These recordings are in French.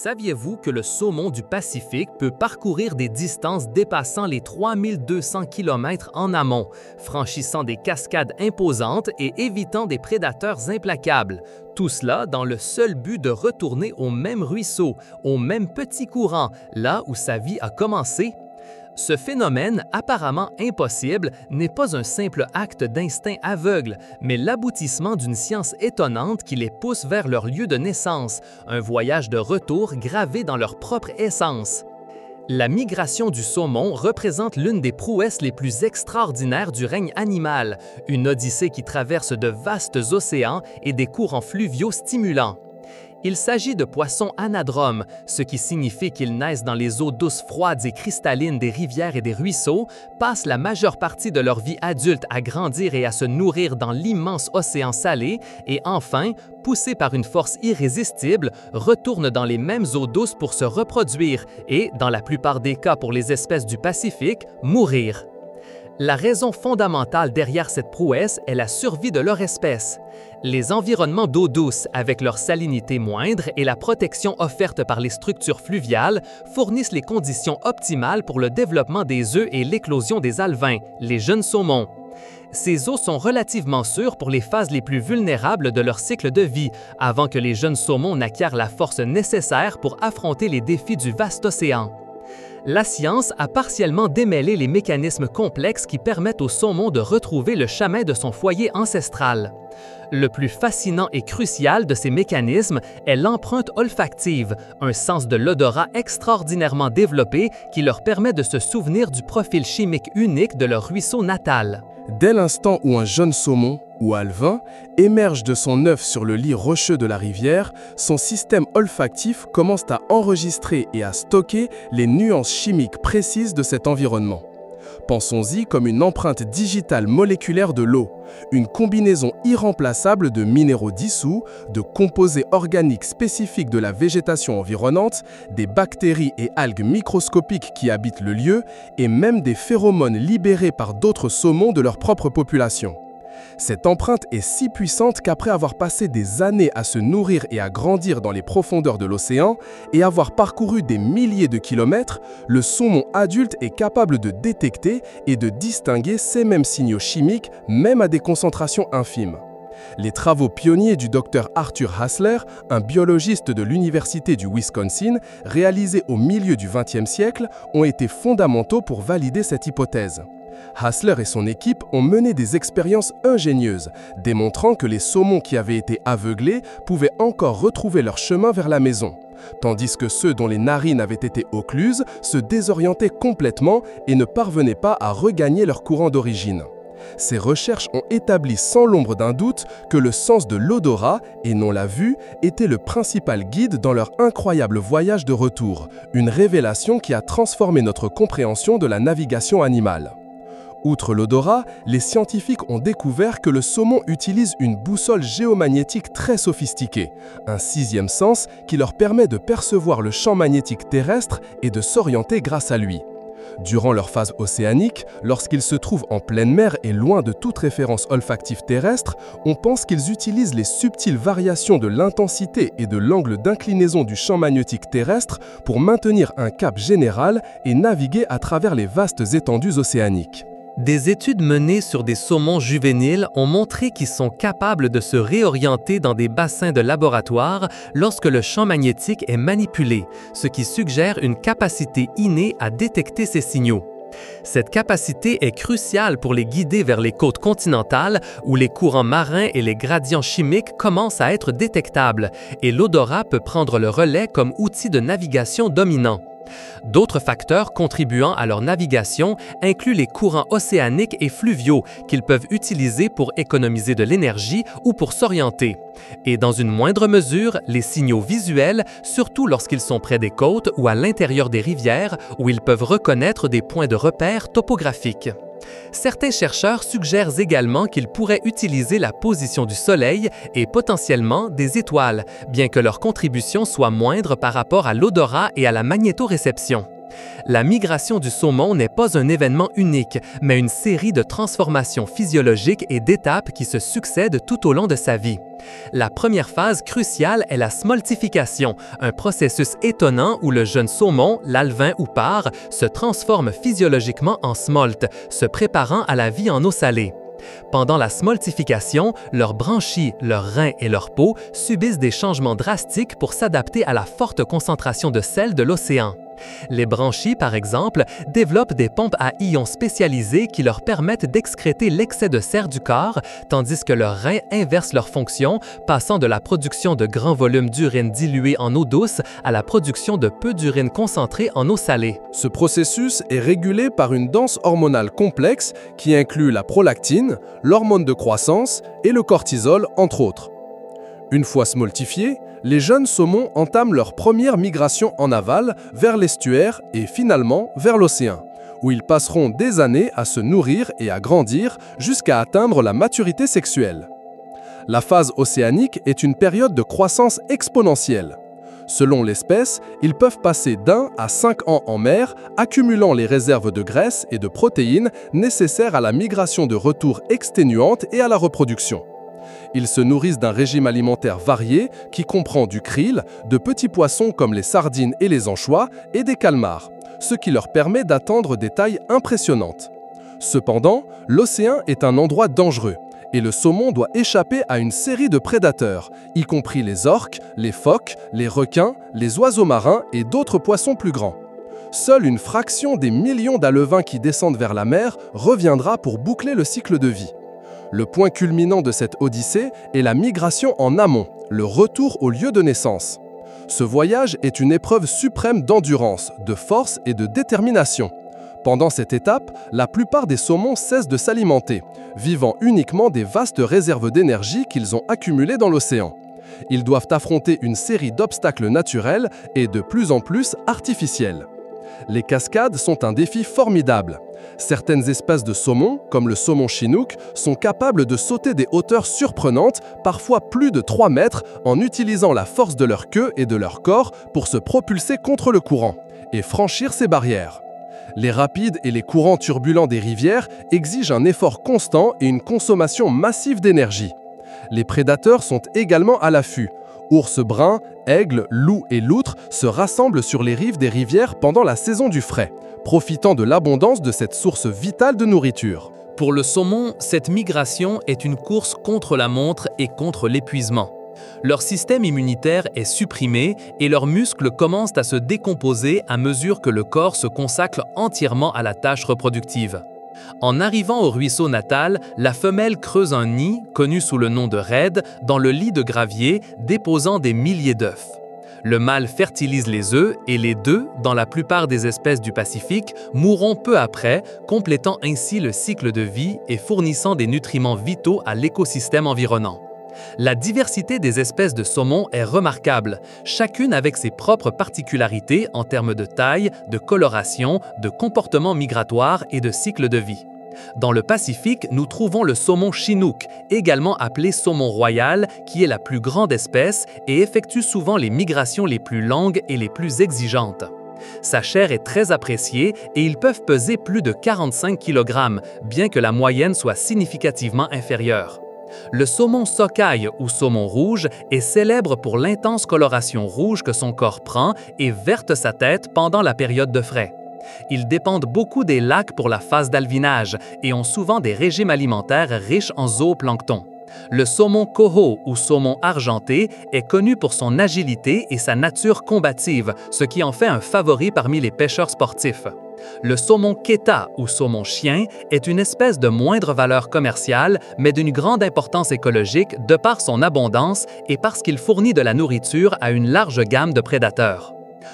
Saviez-vous que le saumon du Pacifique peut parcourir des distances dépassant les 3200 km en amont, franchissant des cascades imposantes et évitant des prédateurs implacables? Tout cela dans le seul but de retourner au même ruisseau, au même petit courant, là où sa vie a commencé? Ce phénomène, apparemment impossible, n'est pas un simple acte d'instinct aveugle, mais l'aboutissement d'une science étonnante qui les pousse vers leur lieu de naissance, un voyage de retour gravé dans leur propre essence. La migration du saumon représente l'une des prouesses les plus extraordinaires du règne animal, une odyssée qui traverse de vastes océans et des courants fluviaux stimulants. Il s'agit de poissons anadromes, ce qui signifie qu'ils naissent dans les eaux douces froides et cristallines des rivières et des ruisseaux, passent la majeure partie de leur vie adulte à grandir et à se nourrir dans l'immense océan salé et enfin, poussés par une force irrésistible, retournent dans les mêmes eaux douces pour se reproduire et, dans la plupart des cas pour les espèces du Pacifique, mourir. La raison fondamentale derrière cette prouesse est la survie de leur espèce. Les environnements d'eau douce, avec leur salinité moindre et la protection offerte par les structures fluviales, fournissent les conditions optimales pour le développement des œufs et l'éclosion des alevins, les jeunes saumons. Ces eaux sont relativement sûres pour les phases les plus vulnérables de leur cycle de vie, avant que les jeunes saumons n'acquièrent la force nécessaire pour affronter les défis du vaste océan. La science a partiellement démêlé les mécanismes complexes qui permettent au saumon de retrouver le chemin de son foyer ancestral. Le plus fascinant et crucial de ces mécanismes est l'empreinte olfactive, un sens de l'odorat extraordinairement développé qui leur permet de se souvenir du profil chimique unique de leur ruisseau natal. Dès l'instant où un jeune saumon, ou alevin, émerge de son œuf sur le lit rocheux de la rivière, son système olfactif commence à enregistrer et à stocker les nuances chimiques précises de cet environnement. Pensons-y comme une empreinte digitale moléculaire de l'eau, une combinaison irremplaçable de minéraux dissous, de composés organiques spécifiques de la végétation environnante, des bactéries et algues microscopiques qui habitent le lieu, et même des phéromones libérés par d'autres saumons de leur propre population. Cette empreinte est si puissante qu'après avoir passé des années à se nourrir et à grandir dans les profondeurs de l'océan et avoir parcouru des milliers de kilomètres, le saumon adulte est capable de détecter et de distinguer ces mêmes signaux chimiques même à des concentrations infimes. Les travaux pionniers du Dr Arthur Hassler, un biologiste de l'Université du Wisconsin, réalisés au milieu du XXe siècle, ont été fondamentaux pour valider cette hypothèse. Hassler et son équipe ont mené des expériences ingénieuses, démontrant que les saumons qui avaient été aveuglés pouvaient encore retrouver leur chemin vers la maison, tandis que ceux dont les narines avaient été occluses se désorientaient complètement et ne parvenaient pas à regagner leur courant d'origine. Ces recherches ont établi sans l'ombre d'un doute que le sens de l'odorat, et non la vue, était le principal guide dans leur incroyable voyage de retour, une révélation qui a transformé notre compréhension de la navigation animale. Outre l'odorat, les scientifiques ont découvert que le saumon utilise une boussole géomagnétique très sophistiquée, un sixième sens qui leur permet de percevoir le champ magnétique terrestre et de s'orienter grâce à lui. Durant leur phase océanique, lorsqu'ils se trouvent en pleine mer et loin de toute référence olfactive terrestre, on pense qu'ils utilisent les subtiles variations de l'intensité et de l'angle d'inclinaison du champ magnétique terrestre pour maintenir un cap général et naviguer à travers les vastes étendues océaniques. Des études menées sur des saumons juvéniles ont montré qu'ils sont capables de se réorienter dans des bassins de laboratoire lorsque le champ magnétique est manipulé, ce qui suggère une capacité innée à détecter ces signaux. Cette capacité est cruciale pour les guider vers les côtes continentales où les courants marins et les gradients chimiques commencent à être détectables et l'odorat peut prendre le relais comme outil de navigation dominant. D'autres facteurs contribuant à leur navigation incluent les courants océaniques et fluviaux qu'ils peuvent utiliser pour économiser de l'énergie ou pour s'orienter. Et dans une moindre mesure, les signaux visuels, surtout lorsqu'ils sont près des côtes ou à l'intérieur des rivières où ils peuvent reconnaître des points de repère topographiques. Certains chercheurs suggèrent également qu'ils pourraient utiliser la position du Soleil et potentiellement des étoiles, bien que leur contribution soit moindre par rapport à l'odorat et à la magnétoréception. La migration du saumon n'est pas un événement unique, mais une série de transformations physiologiques et d'étapes qui se succèdent tout au long de sa vie. La première phase cruciale est la smoltification, un processus étonnant où le jeune saumon, l'alevin ou parr, se transforme physiologiquement en smolt, se préparant à la vie en eau salée. Pendant la smoltification, leurs branchies, leurs reins et leur peau subissent des changements drastiques pour s'adapter à la forte concentration de sel de l'océan. Les branchies, par exemple, développent des pompes à ions spécialisées qui leur permettent d'excréter l'excès de serre du corps, tandis que leurs reins inversent leur fonction, passant de la production de grands volumes d'urine diluée en eau douce à la production de peu d'urine concentrée en eau salée. Ce processus est régulé par une danse hormonale complexe qui inclut la prolactine, l'hormone de croissance et le cortisol, entre autres. Une fois smoltifiés, les jeunes saumons entament leur première migration en aval vers l'estuaire et finalement vers l'océan, où ils passeront des années à se nourrir et à grandir jusqu'à atteindre la maturité sexuelle. La phase océanique est une période de croissance exponentielle. Selon l'espèce, ils peuvent passer d'1 à 5 ans en mer, accumulant les réserves de graisse et de protéines nécessaires à la migration de retour exténuante et à la reproduction. Ils se nourrissent d'un régime alimentaire varié qui comprend du krill, de petits poissons comme les sardines et les anchois et des calmars, ce qui leur permet d'atteindre des tailles impressionnantes. Cependant, l'océan est un endroit dangereux et le saumon doit échapper à une série de prédateurs, y compris les orques, les phoques, les requins, les oiseaux marins et d'autres poissons plus grands. Seule une fraction des millions d'alevins qui descendent vers la mer reviendra pour boucler le cycle de vie. Le point culminant de cette odyssée est la migration en amont, le retour au lieu de naissance. Ce voyage est une épreuve suprême d'endurance, de force et de détermination. Pendant cette étape, la plupart des saumons cessent de s'alimenter, vivant uniquement des vastes réserves d'énergie qu'ils ont accumulées dans l'océan. Ils doivent affronter une série d'obstacles naturels et de plus en plus artificiels. Les cascades sont un défi formidable. Certaines espèces de saumons, comme le saumon chinook, sont capables de sauter des hauteurs surprenantes, parfois plus de 3 mètres, en utilisant la force de leur queue et de leur corps pour se propulser contre le courant et franchir ces barrières. Les rapides et les courants turbulents des rivières exigent un effort constant et une consommation massive d'énergie. Les prédateurs sont également à l'affût. Ours bruns, aigles, loups et loutres se rassemblent sur les rives des rivières pendant la saison du frai, profitant de l'abondance de cette source vitale de nourriture. Pour le saumon, cette migration est une course contre la montre et contre l'épuisement. Leur système immunitaire est supprimé et leurs muscles commencent à se décomposer à mesure que le corps se consacre entièrement à la tâche reproductive. En arrivant au ruisseau natal, la femelle creuse un nid, connu sous le nom de redd, dans le lit de gravier, déposant des milliers d'œufs. Le mâle fertilise les œufs et les 2, dans la plupart des espèces du Pacifique, mourront peu après, complétant ainsi le cycle de vie et fournissant des nutriments vitaux à l'écosystème environnant. La diversité des espèces de saumon est remarquable, chacune avec ses propres particularités en termes de taille, de coloration, de comportement migratoire et de cycle de vie. Dans le Pacifique, nous trouvons le saumon chinook, également appelé saumon royal, qui est la plus grande espèce et effectue souvent les migrations les plus longues et les plus exigeantes. Sa chair est très appréciée et ils peuvent peser plus de 45 kg, bien que la moyenne soit significativement inférieure. Le saumon sockeye ou saumon rouge est célèbre pour l'intense coloration rouge que son corps prend et verte sa tête pendant la période de frai. Ils dépendent beaucoup des lacs pour la phase d'alvinage et ont souvent des régimes alimentaires riches en zooplancton. Le saumon coho ou saumon argenté est connu pour son agilité et sa nature combative, ce qui en fait un favori parmi les pêcheurs sportifs. Le saumon keta ou saumon chien est une espèce de moindre valeur commerciale, mais d'une grande importance écologique de par son abondance et parce qu'il fournit de la nourriture à une large gamme de prédateurs.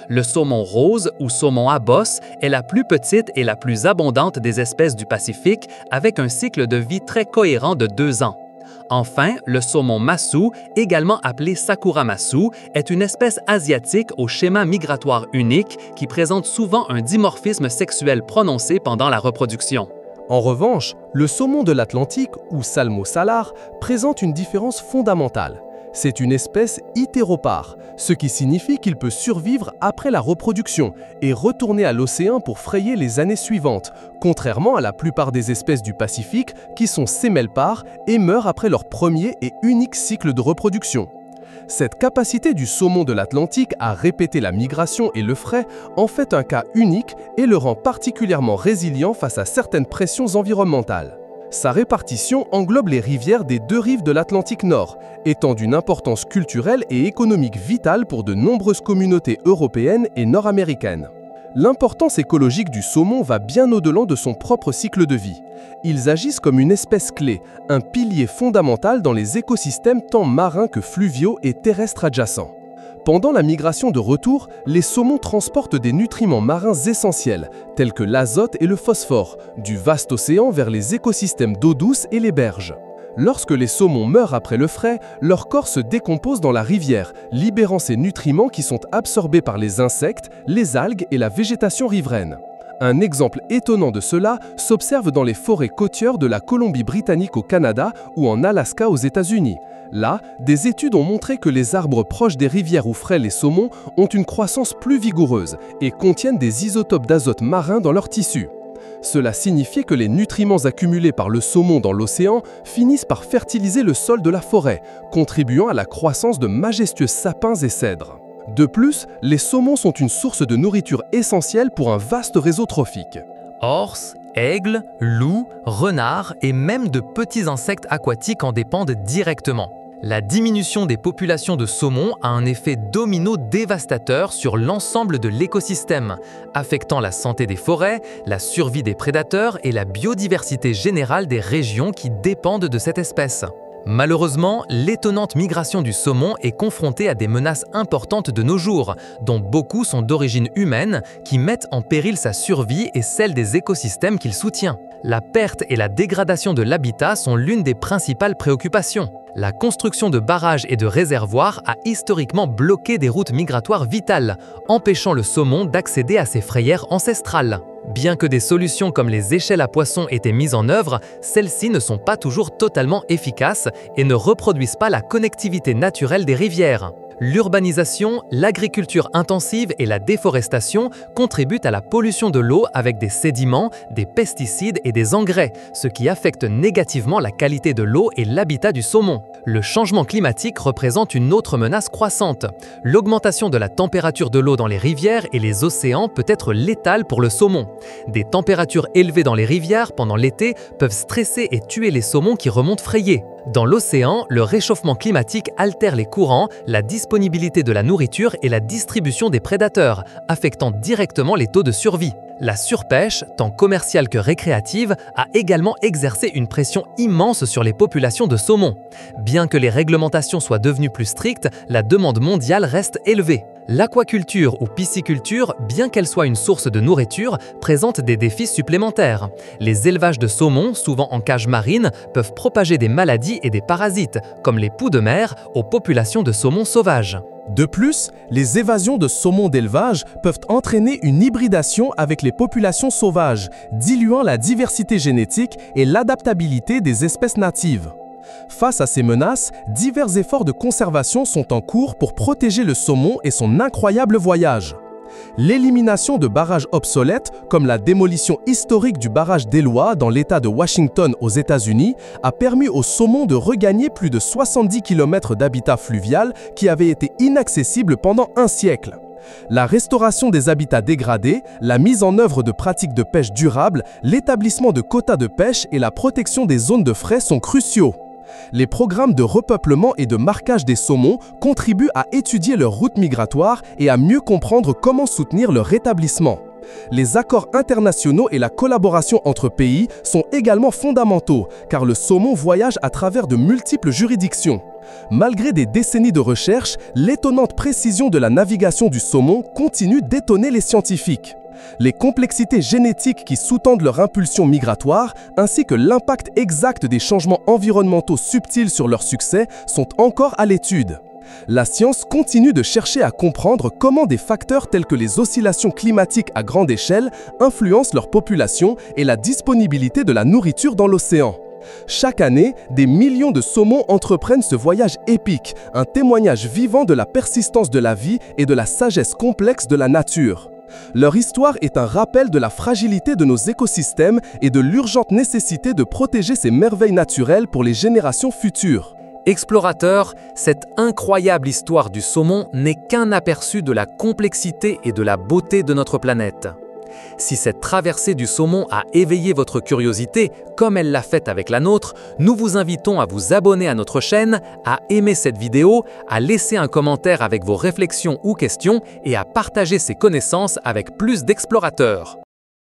Le saumon rose ou saumon à bosse est la plus petite et la plus abondante des espèces du Pacifique, avec un cycle de vie très cohérent de 2 ans. Enfin, le saumon masu, également appelé sakura-masu, est une espèce asiatique au schéma migratoire unique qui présente souvent un dimorphisme sexuel prononcé pendant la reproduction. En revanche, le saumon de l'Atlantique, ou salmo salar, présente une différence fondamentale. C'est une espèce hétéropare, ce qui signifie qu'il peut survivre après la reproduction et retourner à l'océan pour frayer les années suivantes, contrairement à la plupart des espèces du Pacifique qui sont sémelpares et meurent après leur premier et unique cycle de reproduction. Cette capacité du saumon de l'Atlantique à répéter la migration et le frai en fait un cas unique et le rend particulièrement résilient face à certaines pressions environnementales. Sa répartition englobe les rivières des deux rives de l'Atlantique Nord, étant d'une importance culturelle et économique vitale pour de nombreuses communautés européennes et nord-américaines. L'importance écologique du saumon va bien au-delà de son propre cycle de vie. Ils agissent comme une espèce clé, un pilier fondamental dans les écosystèmes tant marins que fluviaux et terrestres adjacents. Pendant la migration de retour, les saumons transportent des nutriments marins essentiels, tels que l'azote et le phosphore, du vaste océan vers les écosystèmes d'eau douce et les berges. Lorsque les saumons meurent après le frai, leur corps se décompose dans la rivière, libérant ces nutriments qui sont absorbés par les insectes, les algues et la végétation riveraine. Un exemple étonnant de cela s'observe dans les forêts côtières de la Colombie-Britannique au Canada ou en Alaska aux États-Unis. Là, des études ont montré que les arbres proches des rivières où fraient les saumons ont une croissance plus vigoureuse et contiennent des isotopes d'azote marin dans leurs tissus. Cela signifiait que les nutriments accumulés par le saumon dans l'océan finissent par fertiliser le sol de la forêt, contribuant à la croissance de majestueux sapins et cèdres. De plus, les saumons sont une source de nourriture essentielle pour un vaste réseau trophique. Orses, aigles, loups, renards et même de petits insectes aquatiques en dépendent directement. La diminution des populations de saumon a un effet domino dévastateur sur l'ensemble de l'écosystème, affectant la santé des forêts, la survie des prédateurs et la biodiversité générale des régions qui dépendent de cette espèce. Malheureusement, l'étonnante migration du saumon est confrontée à des menaces importantes de nos jours, dont beaucoup sont d'origine humaine, qui mettent en péril sa survie et celle des écosystèmes qu'il soutient. La perte et la dégradation de l'habitat sont l'une des principales préoccupations. La construction de barrages et de réservoirs a historiquement bloqué des routes migratoires vitales, empêchant le saumon d'accéder à ses frayères ancestrales. Bien que des solutions comme les échelles à poissons aient été mises en œuvre, celles-ci ne sont pas toujours totalement efficaces et ne reproduisent pas la connectivité naturelle des rivières. L'urbanisation, l'agriculture intensive et la déforestation contribuent à la pollution de l'eau avec des sédiments, des pesticides et des engrais, ce qui affecte négativement la qualité de l'eau et l'habitat du saumon. Le changement climatique représente une autre menace croissante. L'augmentation de la température de l'eau dans les rivières et les océans peut être létale pour le saumon. Des températures élevées dans les rivières pendant l'été peuvent stresser et tuer les saumons qui remontent frayés. Dans l'océan, le réchauffement climatique altère les courants, la disponibilité de la nourriture et la distribution des prédateurs, affectant directement les taux de survie. La surpêche, tant commerciale que récréative, a également exercé une pression immense sur les populations de saumon. Bien que les réglementations soient devenues plus strictes, la demande mondiale reste élevée. L'aquaculture ou pisciculture, bien qu'elle soit une source de nourriture, présente des défis supplémentaires. Les élevages de saumon, souvent en cage marine, peuvent propager des maladies et des parasites, comme les poux de mer, aux populations de saumon sauvages. De plus, les évasions de saumon d'élevage peuvent entraîner une hybridation avec les populations sauvages, diluant la diversité génétique et l'adaptabilité des espèces natives. Face à ces menaces, divers efforts de conservation sont en cours pour protéger le saumon et son incroyable voyage. L'élimination de barrages obsolètes, comme la démolition historique du barrage d'Elwha dans l'État de Washington aux États-Unis, a permis au saumon de regagner plus de 70 km d'habitat fluvial qui avaient été inaccessibles pendant un siècle. La restauration des habitats dégradés, la mise en œuvre de pratiques de pêche durables, l'établissement de quotas de pêche et la protection des zones de frai sont cruciaux. Les programmes de repeuplement et de marquage des saumons contribuent à étudier leurs routes migratoires et à mieux comprendre comment soutenir leur rétablissement. Les accords internationaux et la collaboration entre pays sont également fondamentaux, car le saumon voyage à travers de multiples juridictions. Malgré des décennies de recherche, l'étonnante précision de la navigation du saumon continue d'étonner les scientifiques. Les complexités génétiques qui sous-tendent leur impulsion migratoire, ainsi que l'impact exact des changements environnementaux subtils sur leur succès, sont encore à l'étude. La science continue de chercher à comprendre comment des facteurs tels que les oscillations climatiques à grande échelle influencent leur population et la disponibilité de la nourriture dans l'océan. Chaque année, des millions de saumons entreprennent ce voyage épique, un témoignage vivant de la persistance de la vie et de la sagesse complexe de la nature. Leur histoire est un rappel de la fragilité de nos écosystèmes et de l'urgente nécessité de protéger ces merveilles naturelles pour les générations futures. Explorateurs, cette incroyable histoire du saumon n'est qu'un aperçu de la complexité et de la beauté de notre planète. Si cette traversée du saumon a éveillé votre curiosité, comme elle l'a fait avec la nôtre, nous vous invitons à vous abonner à notre chaîne, à aimer cette vidéo, à laisser un commentaire avec vos réflexions ou questions et à partager ces connaissances avec plus d'explorateurs.